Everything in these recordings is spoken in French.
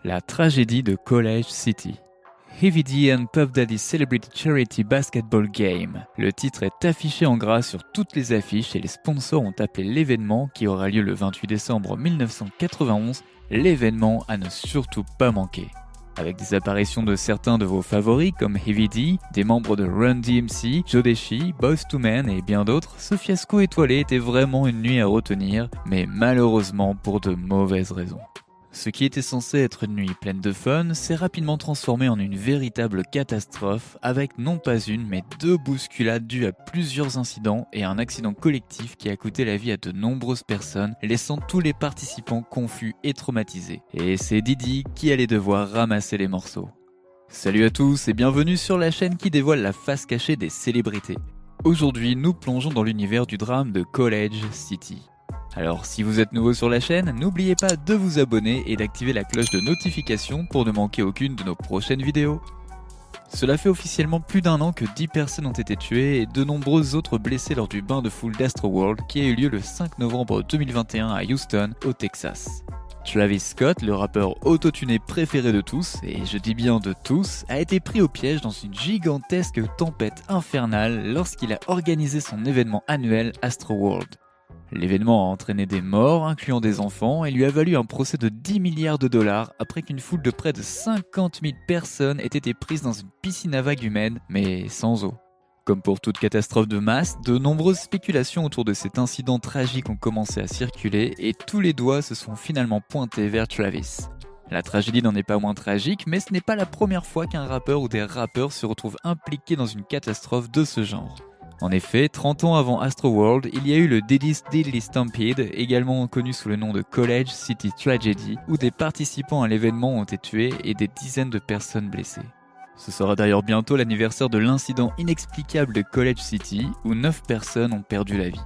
La tragédie de College City. Heavy D and Puff Daddy Celebrity Charity Basketball Game. Le titre est affiché en gras sur toutes les affiches et les sponsors ont appelé l'événement, qui aura lieu le 28 décembre 1991, l'événement à ne surtout pas manquer. Avec des apparitions de certains de vos favoris comme Heavy D, des membres de Run DMC, Joe Deshi, Boyz II Men et bien d'autres, ce fiasco étoilé était vraiment une nuit à retenir, mais malheureusement pour de mauvaises raisons. Ce qui était censé être une nuit pleine de fun s'est rapidement transformé en une véritable catastrophe, avec non pas une mais deux bousculades dues à plusieurs incidents et un accident collectif qui a coûté la vie à de nombreuses personnes, laissant tous les participants confus et traumatisés. Et c'est Diddy qui allait devoir ramasser les morceaux. Salut à tous et bienvenue sur la chaîne qui dévoile la face cachée des célébrités. Aujourd'hui, nous plongeons dans l'univers du drame de College City. Alors si vous êtes nouveau sur la chaîne, n'oubliez pas de vous abonner et d'activer la cloche de notification pour ne manquer aucune de nos prochaines vidéos. Cela fait officiellement plus d'un an que 10 personnes ont été tuées et de nombreuses autres blessées lors du bain de foule d'Astroworld qui a eu lieu le 5 novembre 2021 à Houston, au Texas. Travis Scott, le rappeur autotuné préféré de tous, et je dis bien de tous, a été pris au piège dans une gigantesque tempête infernale lorsqu'il a organisé son événement annuel Astroworld. L'événement a entraîné des morts, incluant des enfants, et lui a valu un procès de 10 milliards de dollars après qu'une foule de près de 50 000 personnes ait été prise dans une piscine à vagues humaine, mais sans eau. Comme pour toute catastrophe de masse, de nombreuses spéculations autour de cet incident tragique ont commencé à circuler et tous les doigts se sont finalement pointés vers Travis. La tragédie n'en est pas moins tragique, mais ce n'est pas la première fois qu'un rappeur ou des rappeurs se retrouvent impliqués dans une catastrophe de ce genre. En effet, 30 ans avant Astroworld, il y a eu le Diddy's Deadly Stampede, également connu sous le nom de College City Tragedy, où des participants à l'événement ont été tués et des dizaines de personnes blessées. Ce sera d'ailleurs bientôt l'anniversaire de l'incident inexplicable de College City, où 9 personnes ont perdu la vie.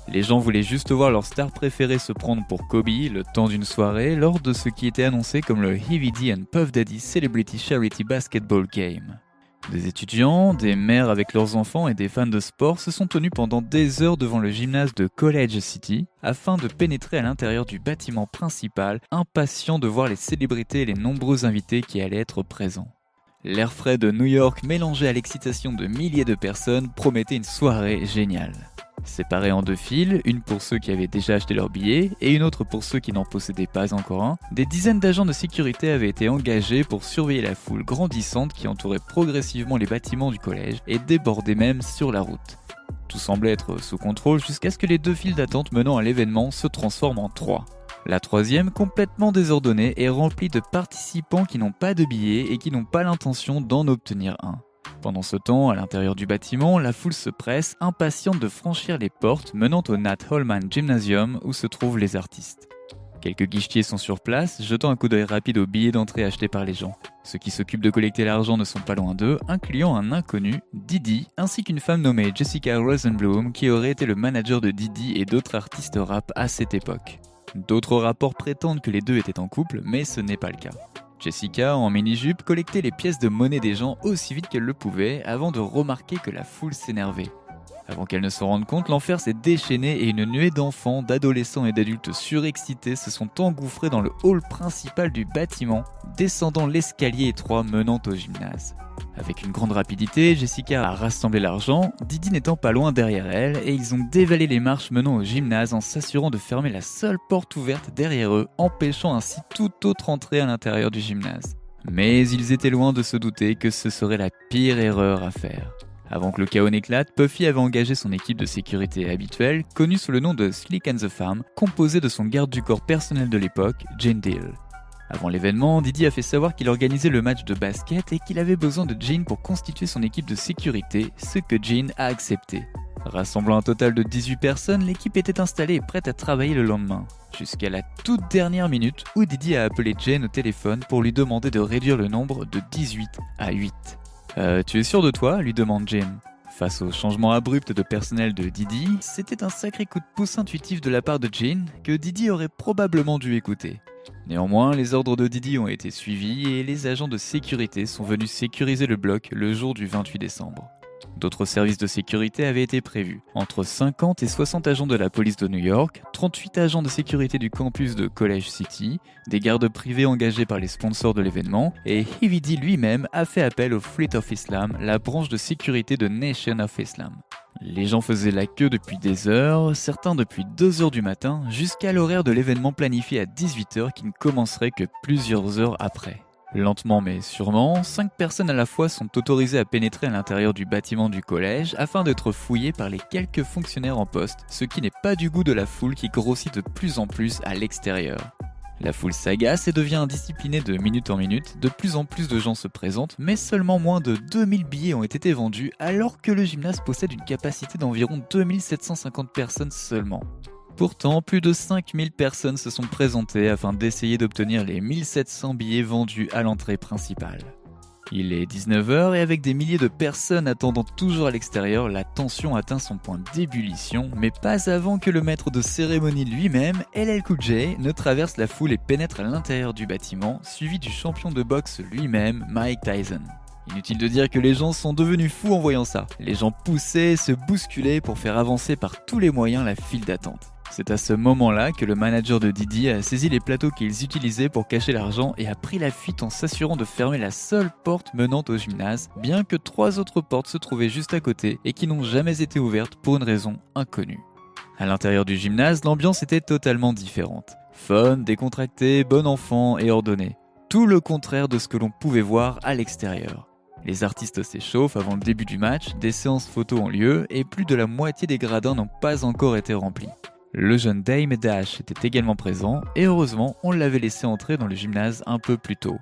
Les gens voulaient juste voir leur star préférée se prendre pour Kobe le temps d'une soirée lors de ce qui était annoncé comme le Heavy D and Puff Daddy Celebrity Charity Basketball Game. Des étudiants, des mères avec leurs enfants et des fans de sport se sont tenus pendant des heures devant le gymnase de College City afin de pénétrer à l'intérieur du bâtiment principal, impatients de voir les célébrités et les nombreux invités qui allaient être présents. L'air frais de New York mélangé à l'excitation de milliers de personnes promettait une soirée géniale. Séparés en deux files, une pour ceux qui avaient déjà acheté leur billet et une autre pour ceux qui n'en possédaient pas encore un, des dizaines d'agents de sécurité avaient été engagés pour surveiller la foule grandissante qui entourait progressivement les bâtiments du collège et débordait même sur la route. Tout semblait être sous contrôle jusqu'à ce que les deux files d'attente menant à l'événement se transforment en trois. La troisième, complètement désordonnée, est remplie de participants qui n'ont pas de billets et qui n'ont pas l'intention d'en obtenir un. Pendant ce temps, à l'intérieur du bâtiment, la foule se presse, impatiente de franchir les portes menant au Nat Holman Gymnasium où se trouvent les artistes. Quelques guichetiers sont sur place, jetant un coup d'œil rapide aux billets d'entrée achetés par les gens. Ceux qui s'occupent de collecter l'argent ne sont pas loin d'eux, incluant un inconnu, Diddy, ainsi qu'une femme nommée Jessica Rosenblum qui aurait été le manager de Diddy et d'autres artistes rap à cette époque. D'autres rapports prétendent que les deux étaient en couple, mais ce n'est pas le cas. Jessica, en mini-jupe, collectait les pièces de monnaie des gens aussi vite qu'elle le pouvait avant de remarquer que la foule s'énervait. Avant qu'elle ne se rende compte, l'enfer s'est déchaîné et une nuée d'enfants, d'adolescents et d'adultes surexcités se sont engouffrés dans le hall principal du bâtiment, descendant l'escalier étroit menant au gymnase. Avec une grande rapidité, Jessica a rassemblé l'argent, Diddy n'étant pas loin derrière elle, et ils ont dévalé les marches menant au gymnase en s'assurant de fermer la seule porte ouverte derrière eux, empêchant ainsi toute autre entrée à l'intérieur du gymnase. Mais ils étaient loin de se douter que ce serait la pire erreur à faire. Avant que le chaos n'éclate, Puffy avait engagé son équipe de sécurité habituelle, connue sous le nom de Slick and the Fam, composée de son garde du corps personnel de l'époque, Jane Deal. Avant l'événement, Diddy a fait savoir qu'il organisait le match de basket et qu'il avait besoin de Jane pour constituer son équipe de sécurité, ce que Jane a accepté. Rassemblant un total de 18 personnes, l'équipe était installée et prête à travailler le lendemain. Jusqu'à la toute dernière minute où Diddy a appelé Jane au téléphone pour lui demander de réduire le nombre de 18 à 8. Tu es sûr de toi ? Lui demande Jane. Face au changement abrupt de personnel de Diddy, c'était un sacré coup de pouce intuitif de la part de Jane que Diddy aurait probablement dû écouter. Néanmoins, les ordres de Diddy ont été suivis et les agents de sécurité sont venus sécuriser le bloc le jour du 28 décembre. D'autres services de sécurité avaient été prévus. Entre 50 et 60 agents de la police de New York, 38 agents de sécurité du campus de College City, des gardes privés engagés par les sponsors de l'événement, et Heavy D lui-même a fait appel au Fleet of Islam, la branche de sécurité de Nation of Islam. Les gens faisaient la queue depuis des heures, certains depuis 2 heures du matin, jusqu'à l'horaire de l'événement planifié à 18 heures qui ne commencerait que plusieurs heures après. Lentement mais sûrement, 5 personnes à la fois sont autorisées à pénétrer à l'intérieur du bâtiment du collège afin d'être fouillées par les quelques fonctionnaires en poste, ce qui n'est pas du goût de la foule qui grossit de plus en plus à l'extérieur. La foule s'agace et devient indisciplinée de minute en minute, de plus en plus de gens se présentent, mais seulement moins de 2000 billets ont été vendus alors que le gymnase possède une capacité d'environ 2750 personnes seulement. Pourtant, plus de 5000 personnes se sont présentées afin d'essayer d'obtenir les 1700 billets vendus à l'entrée principale. Il est 19h et avec des milliers de personnes attendant toujours à l'extérieur, la tension atteint son point d'ébullition, mais pas avant que le maître de cérémonie lui-même, LL Cool J, ne traverse la foule et pénètre à l'intérieur du bâtiment, suivi du champion de boxe lui-même, Mike Tyson. Inutile de dire que les gens sont devenus fous en voyant ça. Les gens poussaient et se bousculaient pour faire avancer par tous les moyens la file d'attente. C'est à ce moment-là que le manager de Diddy a saisi les plateaux qu'ils utilisaient pour cacher l'argent et a pris la fuite en s'assurant de fermer la seule porte menant au gymnase, bien que 3 autres portes se trouvaient juste à côté et qui n'ont jamais été ouvertes pour une raison inconnue. À l'intérieur du gymnase, l'ambiance était totalement différente. Fun, décontractée, bon enfant et ordonnée. Tout le contraire de ce que l'on pouvait voir à l'extérieur. Les artistes s'échauffent avant le début du match, des séances photos ont lieu et plus de la moitié des gradins n'ont pas encore été remplis. Le jeune Dame Dash était également présent et heureusement on l'avait laissé entrer dans le gymnase un peu plus tôt.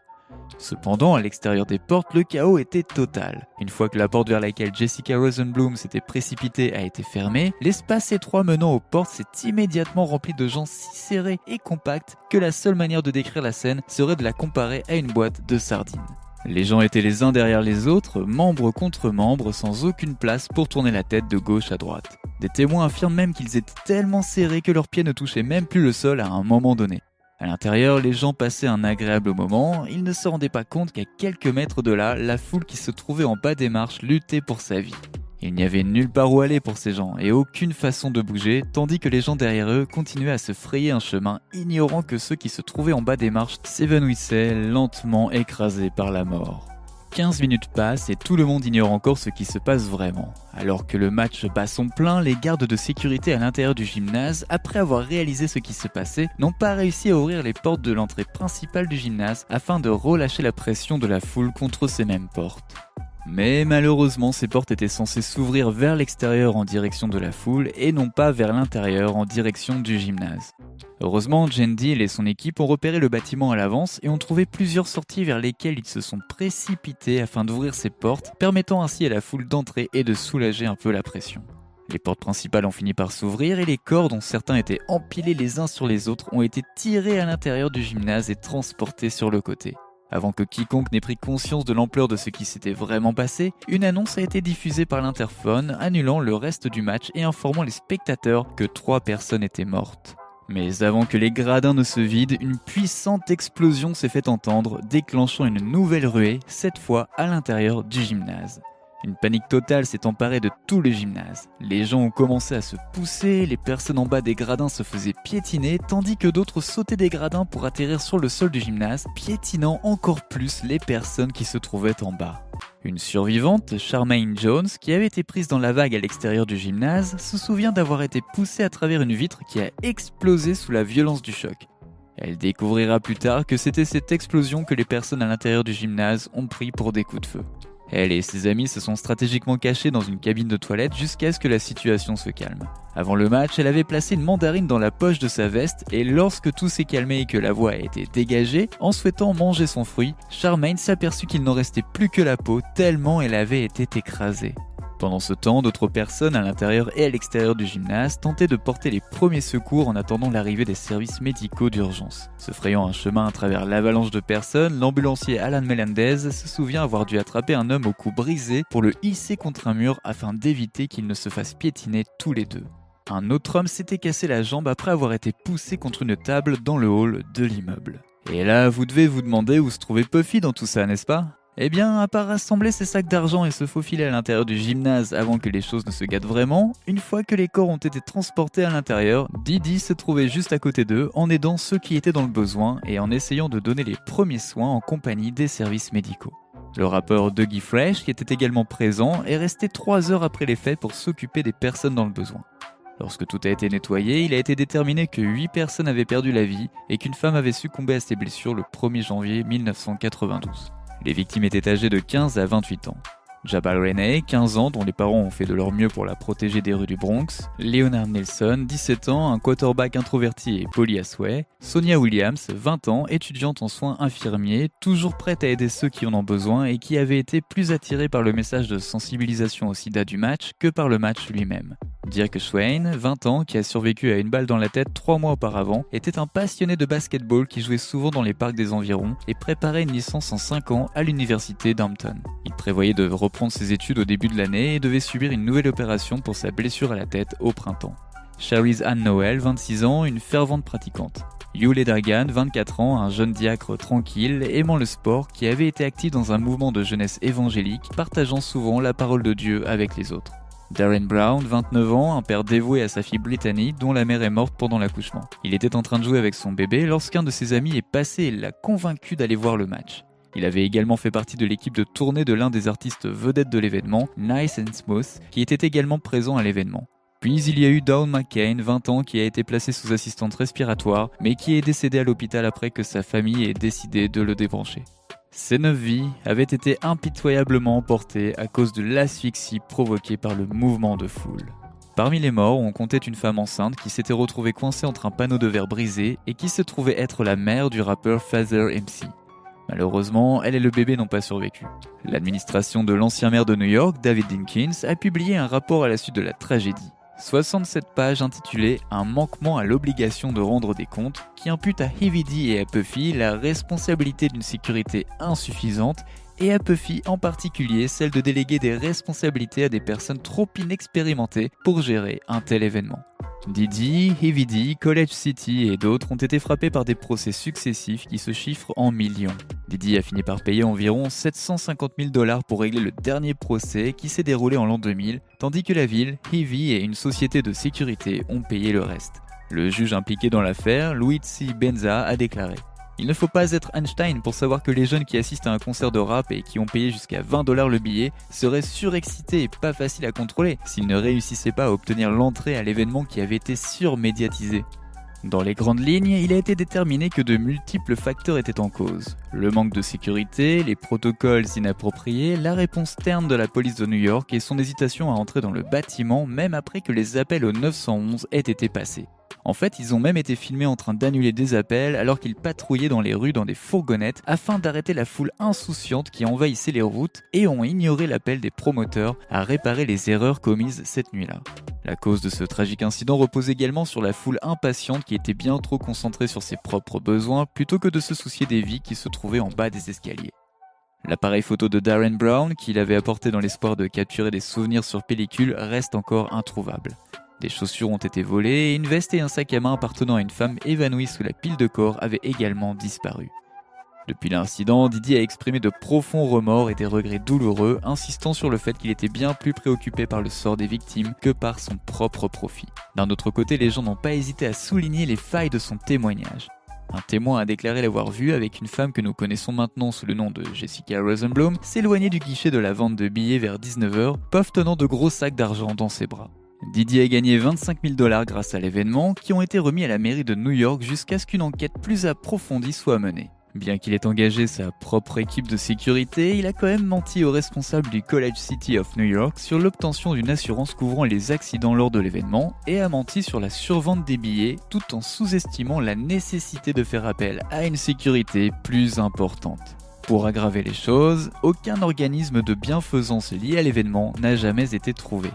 Cependant, à l'extérieur des portes, le chaos était total. Une fois que la porte vers laquelle Jessica Rosenblum s'était précipitée a été fermée, l'espace étroit menant aux portes s'est immédiatement rempli de gens si serrés et compacts que la seule manière de décrire la scène serait de la comparer à une boîte de sardines. Les gens étaient les uns derrière les autres, membres contre membres, sans aucune place pour tourner la tête de gauche à droite. Des témoins affirment même qu'ils étaient tellement serrés que leurs pieds ne touchaient même plus le sol à un moment donné. À l'intérieur, les gens passaient un agréable moment, ils ne se rendaient pas compte qu'à quelques mètres de là, la foule qui se trouvait en bas des marches luttait pour sa vie. Il n'y avait nulle part où aller pour ces gens et aucune façon de bouger, tandis que les gens derrière eux continuaient à se frayer un chemin, ignorant que ceux qui se trouvaient en bas des marches s'évanouissaient, lentement écrasés par la mort. 15 minutes passent et tout le monde ignore encore ce qui se passe vraiment. Alors que le match bat son plein, les gardes de sécurité à l'intérieur du gymnase, après avoir réalisé ce qui se passait, n'ont pas réussi à ouvrir les portes de l'entrée principale du gymnase afin de relâcher la pression de la foule contre ces mêmes portes. Mais malheureusement, ces portes étaient censées s'ouvrir vers l'extérieur en direction de la foule et non pas vers l'intérieur en direction du gymnase. Heureusement, Jen Deal et son équipe ont repéré le bâtiment à l'avance et ont trouvé plusieurs sorties vers lesquelles ils se sont précipités afin d'ouvrir ces portes, permettant ainsi à la foule d'entrer et de soulager un peu la pression. Les portes principales ont fini par s'ouvrir et les corps, dont certains étaient empilés les uns sur les autres, ont été tirés à l'intérieur du gymnase et transportés sur le côté. Avant que quiconque n'ait pris conscience de l'ampleur de ce qui s'était vraiment passé, une annonce a été diffusée par l'interphone, annulant le reste du match et informant les spectateurs que 3 personnes étaient mortes. Mais avant que les gradins ne se vident, une puissante explosion s'est fait entendre, déclenchant une nouvelle ruée, cette fois à l'intérieur du gymnase. Une panique totale s'est emparée de tout le gymnase. Les gens ont commencé à se pousser, les personnes en bas des gradins se faisaient piétiner, tandis que d'autres sautaient des gradins pour atterrir sur le sol du gymnase, piétinant encore plus les personnes qui se trouvaient en bas. Une survivante, Charmaine Jones, qui avait été prise dans la vague à l'extérieur du gymnase, se souvient d'avoir été poussée à travers une vitre qui a explosé sous la violence du choc. Elle découvrira plus tard que c'était cette explosion que les personnes à l'intérieur du gymnase ont pris pour des coups de feu. Elle et ses amis se sont stratégiquement cachés dans une cabine de toilette jusqu'à ce que la situation se calme. Avant le match, elle avait placé une mandarine dans la poche de sa veste et lorsque tout s'est calmé et que la voix a été dégagée, en souhaitant manger son fruit, Charmaine s'aperçut qu'il n'en restait plus que la peau tellement elle avait été écrasée. Pendant ce temps, d'autres personnes à l'intérieur et à l'extérieur du gymnase tentaient de porter les premiers secours en attendant l'arrivée des services médicaux d'urgence. Se frayant un chemin à travers l'avalanche de personnes, l'ambulancier Alan Melendez se souvient avoir dû attraper un homme au cou brisé pour le hisser contre un mur afin d'éviter qu'ils ne se fassent piétiner tous les deux. Un autre homme s'était cassé la jambe après avoir été poussé contre une table dans le hall de l'immeuble. Et là, vous devez vous demander où se trouvait Puffy dans tout ça, n'est-ce pas ? Eh bien, à part rassembler ses sacs d'argent et se faufiler à l'intérieur du gymnase avant que les choses ne se gâtent vraiment, une fois que les corps ont été transportés à l'intérieur, Didi se trouvait juste à côté d'eux en aidant ceux qui étaient dans le besoin et en essayant de donner les premiers soins en compagnie des services médicaux. Le rappeur Dougie Fresh, qui était également présent, est resté 3 heures après les faits pour s'occuper des personnes dans le besoin. Lorsque tout a été nettoyé, il a été déterminé que 8 personnes avaient perdu la vie et qu'une femme avait succombé à ses blessures le 1er janvier 1992. Les victimes étaient âgées de 15 à 28 ans. Jabal Renee, 15 ans, dont les parents ont fait de leur mieux pour la protéger des rues du Bronx. Leonard Nelson, 17 ans, un quarterback introverti et poli à souhait. Sonia Williams, 20 ans, étudiante en soins infirmiers, toujours prête à aider ceux qui en ont besoin et qui avait été plus attirée par le message de sensibilisation au sida du match que par le match lui-même. Dirk Swain, 20 ans, qui a survécu à une balle dans la tête 3 mois auparavant, était un passionné de basketball qui jouait souvent dans les parcs des environs et préparait une licence en 5 ans à l'université d'Hampton. Il prévoyait de reprendre ses études au début de l'année et devait subir une nouvelle opération pour sa blessure à la tête au printemps. Charisse Ann Noel, 26 ans, une fervente pratiquante. Yule Dagan, 24 ans, un jeune diacre tranquille, aimant le sport, qui avait été actif dans un mouvement de jeunesse évangélique, partageant souvent la parole de Dieu avec les autres. Darren Brown, 29 ans, un père dévoué à sa fille Brittany, dont la mère est morte pendant l'accouchement. Il était en train de jouer avec son bébé lorsqu'un de ses amis est passé et l'a convaincu d'aller voir le match. Il avait également fait partie de l'équipe de tournée de l'un des artistes vedettes de l'événement, Nice and Smooth, qui était également présent à l'événement. Puis il y a eu Dawn McCain, 20 ans, qui a été placé sous assistance respiratoire, mais qui est décédé à l'hôpital après que sa famille ait décidé de le débrancher. Ces 9 vies avaient été impitoyablement emportées à cause de l'asphyxie provoquée par le mouvement de foule. Parmi les morts, on comptait une femme enceinte qui s'était retrouvée coincée entre un panneau de verre brisé et qui se trouvait être la mère du rappeur Father MC. Malheureusement, elle et le bébé n'ont pas survécu. L'administration de l'ancien maire de New York, David Dinkins, a publié un rapport à la suite de la tragédie. 67 pages intitulées « Un manquement à l'obligation de rendre des comptes » qui impute à Heavy D et à Puffy la responsabilité d'une sécurité insuffisante et à Puffy en particulier celle de déléguer des responsabilités à des personnes trop inexpérimentées pour gérer un tel événement. Didi, Heavy D, College City et d'autres ont été frappés par des procès successifs qui se chiffrent en millions. Didi a fini par payer environ 750 000 $ pour régler le dernier procès qui s'est déroulé en l'an 2000, tandis que la ville, Heavy et une société de sécurité ont payé le reste. Le juge impliqué dans l'affaire, Luigi Benza, a déclaré: il ne faut pas être Einstein pour savoir que les jeunes qui assistent à un concert de rap et qui ont payé jusqu'à 20 $ le billet seraient surexcités et pas faciles à contrôler s'ils ne réussissaient pas à obtenir l'entrée à l'événement qui avait été surmédiatisé. Dans les grandes lignes, il a été déterminé que de multiples facteurs étaient en cause. Le manque de sécurité, les protocoles inappropriés, la réponse terne de la police de New York et son hésitation à entrer dans le bâtiment même après que les appels au 911 aient été passés. En fait, ils ont même été filmés en train d'annuler des appels alors qu'ils patrouillaient dans les rues dans des fourgonnettes afin d'arrêter la foule insouciante qui envahissait les routes et ont ignoré l'appel des promoteurs à réparer les erreurs commises cette nuit-là. La cause de ce tragique incident repose également sur la foule impatiente qui était bien trop concentrée sur ses propres besoins plutôt que de se soucier des vies qui se trouvaient en bas des escaliers. L'appareil photo de Darren Brown, qu'il avait apporté dans l'espoir de capturer des souvenirs sur pellicule, reste encore introuvable. Des chaussures ont été volées et une veste et un sac à main appartenant à une femme évanouie sous la pile de corps avaient également disparu. Depuis l'incident, Didi a exprimé de profonds remords et des regrets douloureux, insistant sur le fait qu'il était bien plus préoccupé par le sort des victimes que par son propre profit. D'un autre côté, les gens n'ont pas hésité à souligner les failles de son témoignage. Un témoin a déclaré l'avoir vu avec une femme que nous connaissons maintenant sous le nom de Jessica Rosenblum s'éloigner du guichet de la vente de billets vers 19h, Puff tenant de gros sacs d'argent dans ses bras. Didi a gagné 25 000 $ grâce à l'événement, qui ont été remis à la mairie de New York jusqu'à ce qu'une enquête plus approfondie soit menée. Bien qu'il ait engagé sa propre équipe de sécurité, il a quand même menti aux responsables du College City of New York sur l'obtention d'une assurance couvrant les accidents lors de l'événement et a menti sur la survente des billets tout en sous-estimant la nécessité de faire appel à une sécurité plus importante. Pour aggraver les choses, aucun organisme de bienfaisance lié à l'événement n'a jamais été trouvé.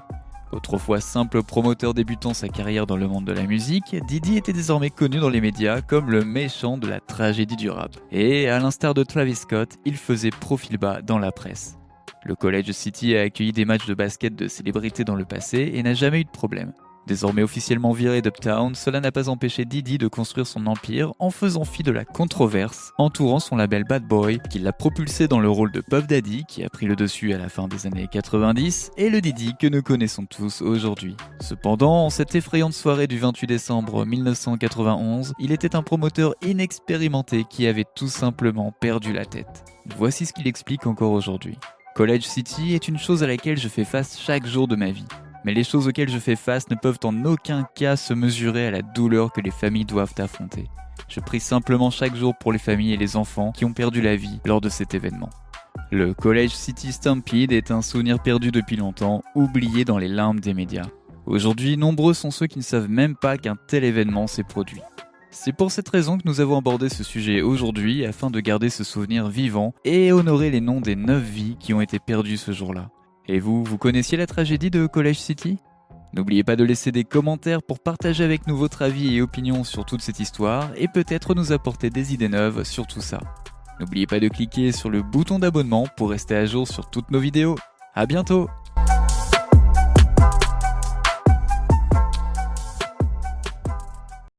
Autrefois simple promoteur débutant sa carrière dans le monde de la musique, Didi était désormais connu dans les médias comme le méchant de la tragédie du rap. Et à l'instar de Travis Scott, il faisait profil bas dans la presse. Le College City a accueilli des matchs de basket de célébrités dans le passé et n'a jamais eu de problème. Désormais officiellement viré d'Uptown, cela n'a pas empêché Diddy de construire son empire en faisant fi de la controverse entourant son label Bad Boy, qui l'a propulsé dans le rôle de Puff Daddy, qui a pris le dessus à la fin des années 90, et le Diddy que nous connaissons tous aujourd'hui. Cependant, en cette effrayante soirée du 28 décembre 1991, il était un promoteur inexpérimenté qui avait tout simplement perdu la tête. Voici ce qu'il explique encore aujourd'hui. College City est une chose à laquelle je fais face chaque jour de ma vie. Mais les choses auxquelles je fais face ne peuvent en aucun cas se mesurer à la douleur que les familles doivent affronter. Je prie simplement chaque jour pour les familles et les enfants qui ont perdu la vie lors de cet événement. Le College City Stampede est un souvenir perdu depuis longtemps, oublié dans les limbes des médias. Aujourd'hui, nombreux sont ceux qui ne savent même pas qu'un tel événement s'est produit. C'est pour cette raison que nous avons abordé ce sujet aujourd'hui afin de garder ce souvenir vivant et honorer les noms des 9 vies qui ont été perdues ce jour-là. Et vous connaissiez la tragédie de College City ? N'oubliez pas de laisser des commentaires pour partager avec nous votre avis et opinions sur toute cette histoire et peut-être nous apporter des idées neuves sur tout ça. N'oubliez pas de cliquer sur le bouton d'abonnement pour rester à jour sur toutes nos vidéos. À bientôt !